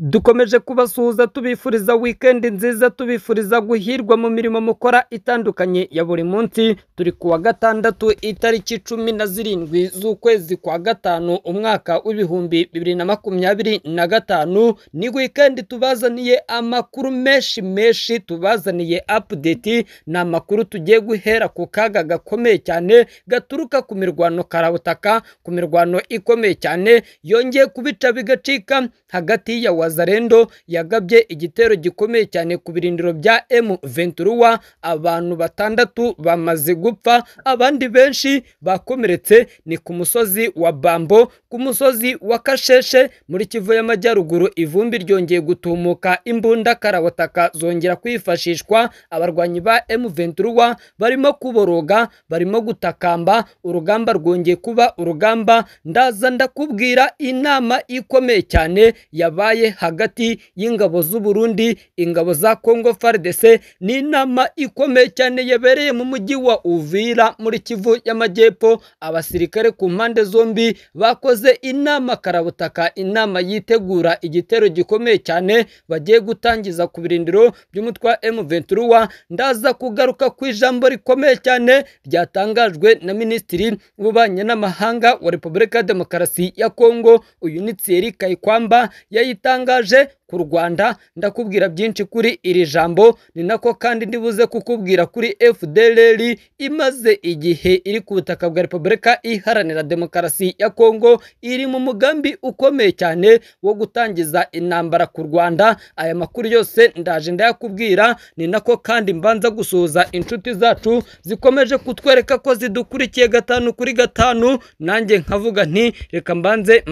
Dukomeje kubasuhuza tubifuriza weekend nziza, tubifuriza guhirwa mu mirimo mukora itandukanye ya buri munsi. Turi kuwa gatandatu itariki 17 z'ukwezi kwa gatanu umwaka w'ibihumbi 2025. Ni weekend tubazaniye amakuru menshi, tubazaniye update. Ni amakuru tugiye guhera ku kaga gakomeye cyane gaturuka ku mirwano karabutaka, ku mirwano ikomeye cyane yongeye kubica bigacika hagati ya Wazalendo yagabye igitero gikomeye cyane ku birindiro bya M23. Abantu batandatu bamaze gupfa, abandi benshi bakomeretse. Ni ku musozi wa Bambo, ku musozi wa Kasheshe muri Kivu y'Amajyaruguru. Ivumbi ryongeye gutumuka, imbunda karabutaka zongera kwifashishwa. Abarwanyi ba M23 barimo kuboroga, barimo gutakamba. Urugamba rwongeye kuba urugamba. Ndaza ndakubwira inama ikomeye cyane yabaye hagati y'ingabo z'u Burundi, ingabo za Congo FARDC. Ni inama ikomeye cyane yabereye mu mujyi wa Uvira muri Kivu y'Amajyepfo. Abasirikare ku mpande zombi bakoze inama karabutaka, inama yitegura igitero gikomeye cyane bagiye gutangiza ku birindiro by'umutwe wa M23. Ndaza kugaruka ku ijambo rikomeye cyane ryatangajwe na Minisitiri w'Ububanyi n'Amahanga wa Repubulika ya Demokarasi ya Congo, uyu ni Thierry Kayikwamba, yayitangaje ku Rwanda. Ndakubwira byinshi kuri iri jambo, ni nako kandi ndibuze kukubwira kuri FDLR imaze igihe iri ku butaka bwa Repubulika Iharanira Demokarasi ya Congo, iri mu mugambi ukomeye cyane wo gutangiza intambara ku Rwanda. Aya makuru yose ndaje ndayakubwira. Ni nako kandi mbanza gusuhuza inshuti zacu zikomeje kutwereka ko zidukurikiye 5 kuri 5. Nanjye nkavuga nti reka mbanze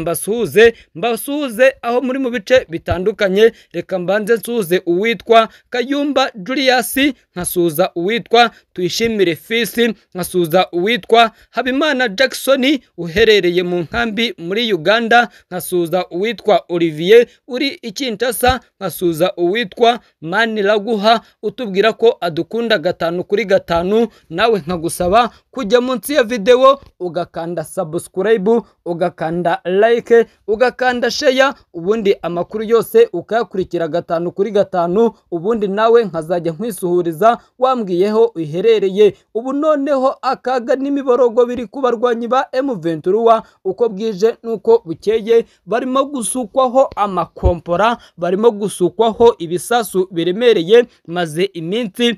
mbasuhuze aho muri mu bice bitandukanye. Reka mbanze nsuhuze uwitwa Kayumba Julius, nkasuhuza uwitwa Tuyishimire Fisi, nkasuhuza uwitwa Habimana Jackson uherereye mu nkambi muri Uganda, nkasuhuza uwitwa Olivier uri Ikinshasa, nkasuhuza uwitwa Maniraguha utubwira ko adukunda 5 kuri 5. Nawe nkagusaba kujya munsi ya video ugakanda subscribe, ugakanda like, ugakanda share, ubundi amakuru yose ukayakurikira 5 kuri 5. Ubundi nawe nkazajya nkwisuhuriza wambwiyeho uherereye. Ubu noneho akaga n'imiborogo biri ku barwanyi ba M23 uko bwije nuko bukeye. Barimo gusukwaho amakompora, barimo gusukwaho ibisasu biremereye. Maze iminsi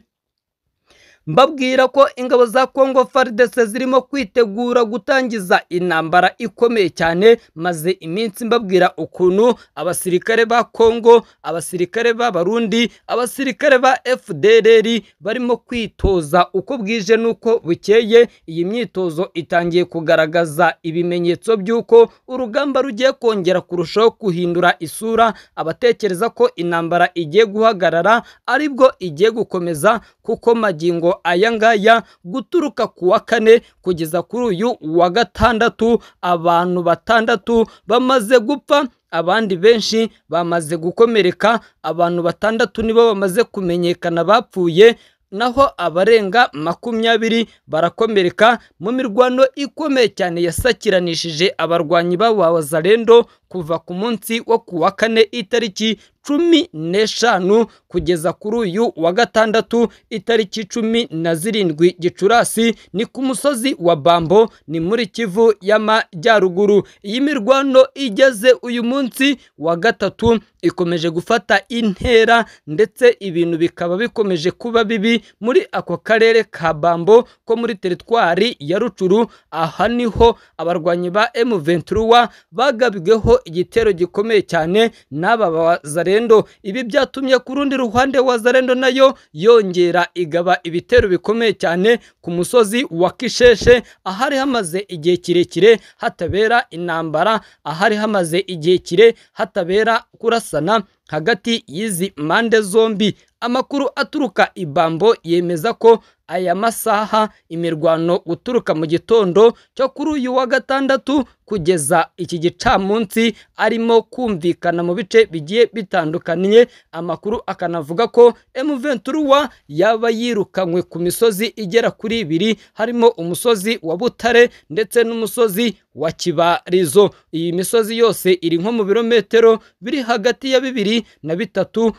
mbabwira ko ingabo za Congo FARDC zirimo kwitegura gutangiza intambara ikomeye cyane. Maze iminsi mbabwira ukuntu abasirikare ba Congo, abasirikare b'Abarundi, abasirikare ba FDLR barimo kwitoza uko bwije nuko bukeye. Iyi myitozo itangiye kugaragaza ibimenyetso by'uko urugamba rugiye kongera kurushaho guhindura isura. Abatekereza ko intambara igiye guhagarara aribwo igiye gukomeza, kuko magingo aya ngaya guturuka ku wa 4 kugeza kuri uyu wa gatandatu abantu 6 bamaze gupfa, abandi benshi bamaze gukomereka. Abantu 6 nibo bamaze kumenyekana bapfuye, naho abarenga 20 barakomereka mu mirwano ikomeye cyane yasakiranishije abarwanyi ba Wazalendo kuva ku munsi wo ku wa 4 itariki 15 kugeza kuri uyu wa gatandatu itariki 17 Gicurasi. Ni ku musozi wa Bambo, ni muri Kivu y'Amajyaruguru. Iyi mirwano igeze uyu munsi wa gatatu ikomeje gufata intera, ndetse ibintu bikaba bikomeje kuba bibi muri ako karere ka Bambo ko muri teritwari ya Rucuru. Aha niho abarwanyi ba M23 bagabweho igitero gikomeye cyane n'aba Wazalendo. Ibi byatumye ku rundi ruhande Wazalendo nayo yongera igaba ibitero bikomeye cyane ku musozi wa Kisheshe, ahari hamaze igihe kirekire hatabera intambara, ahari hamaze igihe kire hatabera kurasana hagati y'izi mande zombi. Amakuru aturuka Ibambo yemeza ko aya masaha imirwano guturuka mu gitondo cyo kuri uyu wa gatandatu kugeza iki gicamunsi arimo kumvikana mu bice bigiye bitandukanye. Amakuru akanavuga ko M23 yaba yirukanywe ku misozi igera kuri 2, harimo umusozi wa Butare ndetse n'umusozi wa Kibarizo. Iyi misozi yose iri nko mu birometero biri hagati ya 2 na 3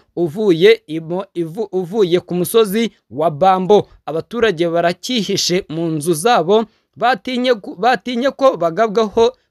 uvuye ku musozi wa Bambo. Abaturage barakihishe mu nzu zabo, batinye ko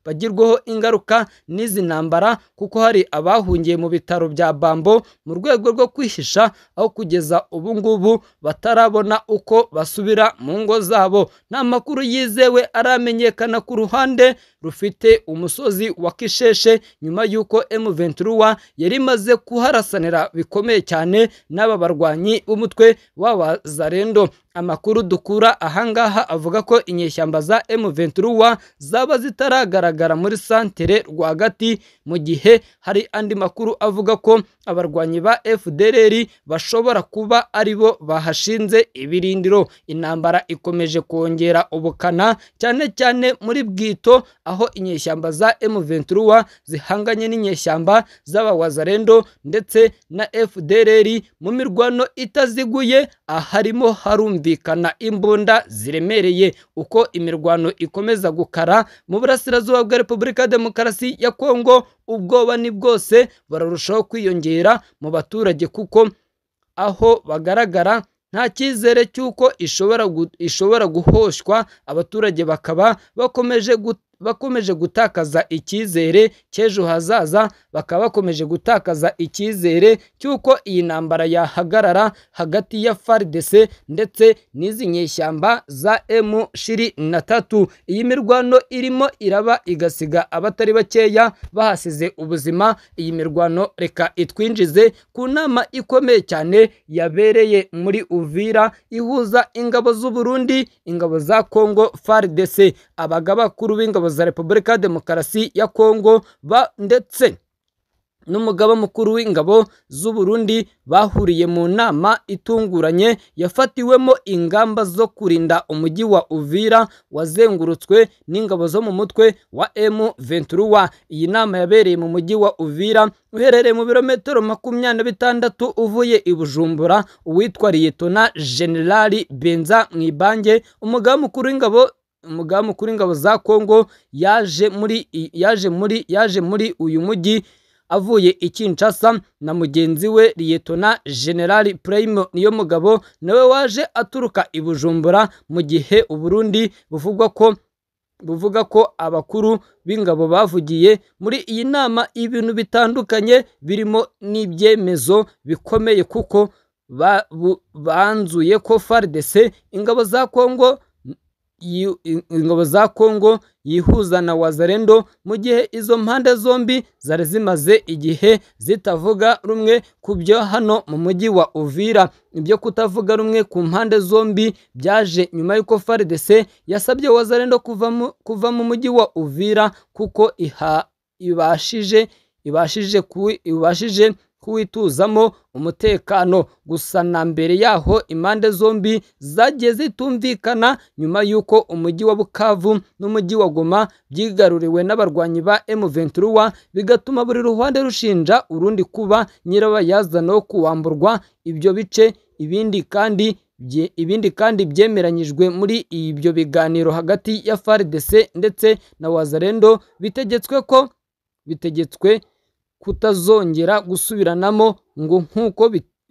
bagirwaho ingaruka n'izi ntambara, kuko hari abahungiye mu bitaro bya Bambo mu rwego rwo kwihisha, aho kugeza ubu ngubu batarabona uko basubira mu ngo zabo. Nta makuru yizewe aramenyekana ku ruhande rufite umusozi wa Kisheshe, nyuma y'uko M23 yari imaze kuharasanira bikomeye cyane n'aba barwanyi b'umutwe w'Abazalendo. Amakuru dukura ahangaha avuga ko inyeshyamba za M23 zaba zitaragaragara muri santere rwagati, mu gihe hari andi makuru avuga ko abarwanyi ba FDLR bashobora kuba aribo bahashinze ibirindiro. Intambara ikomeje kongera ubukana cyane cyane muri Bwito, aho inyeshyamba za M23 zihanganye n'inyeshyamba z'Abazalendo ndetse na FDLR mu mirwano itaziguye, aharimo harumvikana imbunda ziremereye. Uko imirwano ikomeza gukara mu burasirazuba bwa Repubulika ya Demokarasi ya Kongo, ubwoba ni bwose bararushaho kwiyongera mu baturage, kuko aho bagaragara nta cyizere cy'uko ishobora guhoshwa. Abaturage bakaba bakomeje gutakaza icyizere cy'ejo hazaza, bakaba bakomeje gutakaza icyizere cy'uko iyi ntambara yahagarara hagati ya FARDC ndetse n'izi nyeshyamba za M23. Iyi mirwano irimo iraba igasiga abatari bakeya bahasize ubuzima. Iyi mirwano reka itwinjize ku nama ikomeye cyane yabereye muri Uvira, ihuza ingabo z'u Burundi, ingabo za Kongo FARDC, abagaba bakuru b'ingabo za Repubulika ya Demokarasi ya Kongo ndetse n'umugaba mukuru w'ingabo z'u Burundi bahuriye mu nama itunguranye yafatiwemo ingamba zo kurinda umujyi wa Uvira wazengurutswe n'ingabo zo mu mutwe wa M23. Iyi nama yabereye mu mujyi wa Uvira uherereye mu birometero 26 uvuye i Bujumbura. Uwitwa Liyetona Generali Benza Mwibange, umugaba mukuru w'ingabo za Kongo, yaje muri uyu mujyi avuye i Kinshasa na mugenzi we Liyetona Generali Prime Niyomugabo, nawe waje aturuka i Bujumbura, mu gihe u Burundi buvuga ko abakuru b'ingabo bavugiye muri iyi nama ibintu bitandukanye birimo n'ibyemezo bikomeye, kuko banzuye ko FARDC ingabo za Kongo yihuza na Wazalendo, mu gihe izo mpande zombi zari zimaze igihe zitavuga rumwe ku byo hano mu mujyi wa Uvira. Ibyo kutavuga rumwe ku mpande zombi byaje nyuma y'uko FARDC yasabye Wazalendo kuva mu mujyi wa Uvira, kuko ibashije kuwituzamo umutekano. Gusa na mbere yaho impande zombi zagiye zitumvikana, nyuma y'uko umujyi wa Bukavu n'umujyi wa Goma byigaruriwe n'abarwanyi ba M23, bigatuma buri ruhande rushinja urundi kuba nyirabayazana wo kuwamburwa ibyo bice. Ibindi kandi byemeranyijwe muri ibyo biganiro hagati ya FARDC ndetse na Wazalendo bitegetswe kutazongera gusubiranamo ngo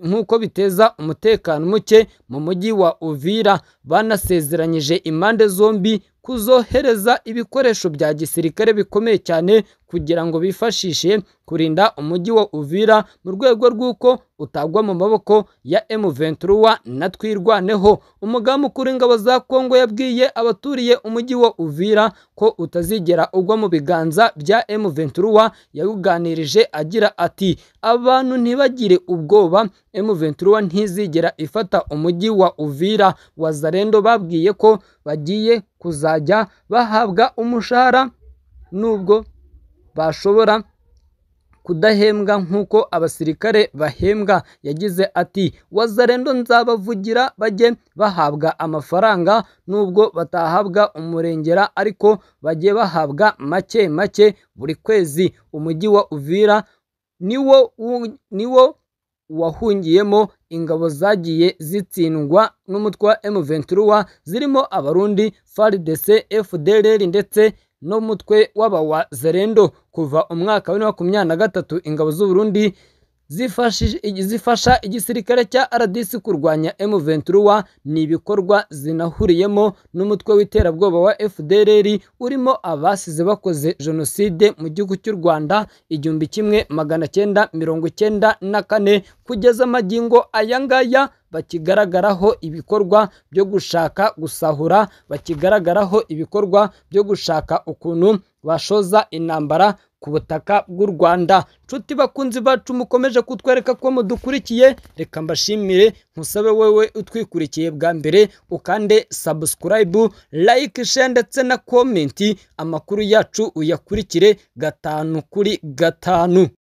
nk'uko biteza umutekano muke mu mujyi wa Uvira. Banasezeranyije impande zombi kuzohereza ibikoresho bya gisirikare bikomeye cyane kugira ngo bifashishe kurinda umujyi wa Uvira, mu rwego rw'uko utagwa mu maboko ya M23 na twirwaneho. Umugaba mukuru w'ingabo za Kongo yabwiye abaturiye umujyi wa Uvira ko utazigera ugwa mu biganza bya M23. Yawuganirije agira ati, abantu ntibagire ubwoba, M23 ntizigera ifata umujyi wa Uvira. Wazalendo babwiye ko bagiye kuzajya bahabwa umushahara nubwo bashobora kudahembwa nk'uko abasirikare bahembwa. Yagize ati, Wazalendo nzabavugira bajye bahabwa amafaranga nubwo batahabwa umurengera, ariko bajye bahabwa make make buri kwezi. Umujyi wa Uvira niwo wahungiyemo ingabo zagiye zitsindwa n'umutwe wa M23 zirimo Abarundi, FARDC, FDLR ndetse n'umutwe w'abawa Zerendo. Kuva umwaka wa 2023 ingabo z'u Burundi zifasha igisirikare cya RDC kurwanya M23. Ni ibikorwa zinahuriyemo n'umutwe w'iterabwoba wa FDLR urimo abasize bakoze jenoside mu gihugu cy'u Rwanda 1994 kugeza magingo aya ngaya bakigaragaraho ibikorwa byo gushaka gusahura, bakigaragaraho ibikorwa byo gushaka ukuntu bashoza intambara ku butaka bw'u Rwanda. Nshuti bakunzi bacu mukomeje kutwereka ko mudukurikiye, reka mbashimire, nkusabe wewe utwikurikiye bwa mbere ukande subscribe, like, share ndetse na comment, amakuru yacu uyakurikire 5 kuri 5.